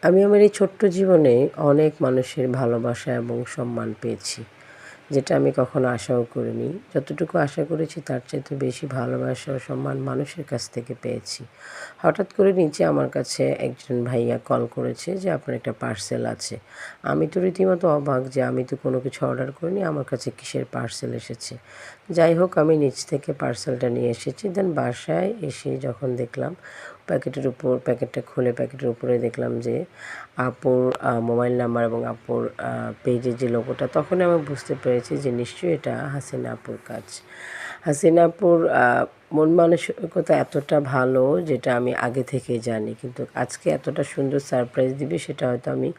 আমি আমার এই ছোট্ট জীবনে অনেক মানুষের ভালোবাসা এবং সম্মান পেয়েছি, যেটা আমি কখনো আশাও করিনি। যতটুকু আশা করেছি তার চাইতে বেশি ভালোবাসা ও সম্মান মানুষের কাছ থেকে পেয়েছি। হঠাৎ করে নিচে আমার কাছে একজন ভাইয়া কল করেছে যে আপনার একটা পার্সেল আছে। আমি তো রীতিমতো অবাক যে আমি তো কোনো কিছু অর্ডার করিনি, আমার কাছে কিসের পার্সেল এসেছে। যাই হোক, আমি নিচ থেকে পার্সেলটা নিয়ে এসেছি। দেন বাসায় এসে যখন দেখলাম প্যাকেটটা খুলে প্যাকেটের উপরে দেখলাম যে আপুর মোবাইল নাম্বার এবং আপুর পেজের যে লোগোটা, তখনই আমি বুঝতে পেরেছি যে নিশ্চয়ই এটা হাসিনা আপুর কাজ। হাসিনা আপুর মন মানসিকতা এতটা ভালো যেটা আমি আগে থেকেই জানি, কিন্তু আজকে এতটা সুন্দর সারপ্রাইজ দিবে সেটা হয়তো আমি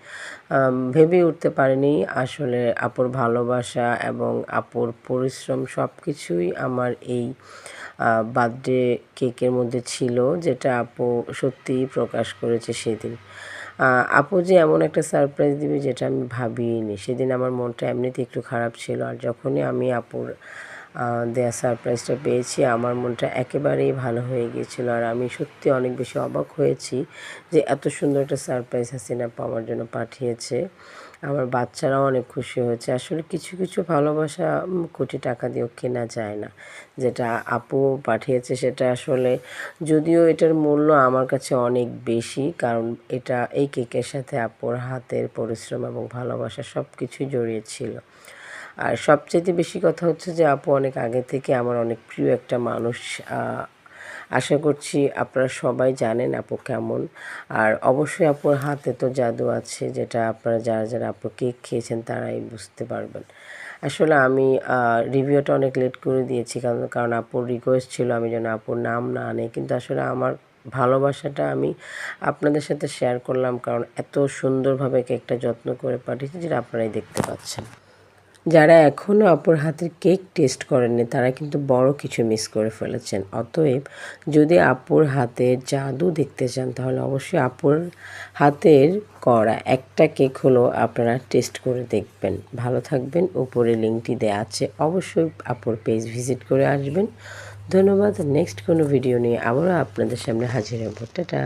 ভেবে উঠতে পারিনি। আসলে আপুর ভালোবাসা এবং আপুর পরিশ্রম সব কিছুই আমার এই বার্থডে কেকের মধ্যে ছিল, যেটা আপু সত্যিই প্রকাশ করেছে সেদিন। আপু যে এমন একটা সারপ্রাইজ দিবে যেটা আমি ভাবিনি। সেদিন আমার মনটা এমনিতেই একটু খারাপ ছিল, আর যখনই আমি আপুর দেয়া সারপ্রাইজটা পেয়েছি আমার মনটা একেবারেই ভালো হয়ে গিয়েছিল। আর আমি সত্যি অনেক বেশি অবাক হয়েছি যে এত সুন্দর একটা সারপ্রাইজ হাসিনা আপু আমার জন্য পাঠিয়েছে। আমার বাচ্চারাও অনেক খুশি হয়েছে। আসলে কিছু কিছু ভালোবাসা কোটি টাকা দিয়েও কেনা যায় না। যেটা আপু পাঠিয়েছে সেটা আসলে, যদিও এটার মূল্য আমার কাছে অনেক বেশি, কারণ এই কেকের সাথে আপুর হাতের পরিশ্রম এবং ভালোবাসা সব কিছুই জড়িয়ে ছিল। আর সবচাইতে বেশি কথা হচ্ছে যে আপু অনেক আগে থেকে আমার অনেক প্রিয় একটা মানুষ। আশা করছি আপনারা সবাই জানেন আপু কেমন। আর অবশ্যই আপুর হাতে তো জাদু আছে, যেটা আপনারা যারা যারা আপুর কেক খেয়েছেন তারাই বুঝতে পারবেন। আসলে আমি রিভিউটা অনেক লেট করে দিয়েছি, কারণ আপুর রিকোয়েস্ট ছিল আমি যেন আপুর নাম না আনি, কিন্তু আসলে আমার ভালোবাসাটা আমি আপনাদের সাথে শেয়ার করলাম, কারণ এত সুন্দরভাবে কেকটা যত্ন করে পাঠিয়েছি যেটা আপনারাই দেখতে পাচ্ছেন। যারা এখনও আপুর হাতের কেক টেস্ট করেননি তারা কিন্তু বড় কিছু মিস করে ফেলেছেন। অতএব যদি আপুর হাতের জাদু দেখতে চান তাহলে অবশ্যই আপুর হাতের করা একটা কেক হলো আপনারা টেস্ট করে দেখবেন। ভালো থাকবেন। উপরে লিঙ্কটি দেওয়া আছে, অবশ্যই আপুর পেজ ভিজিট করে আসবেন। ধন্যবাদ। নেক্সট কোনো ভিডিও নিয়ে আবারও আপনাদের সামনে হাজির হব। টাটা।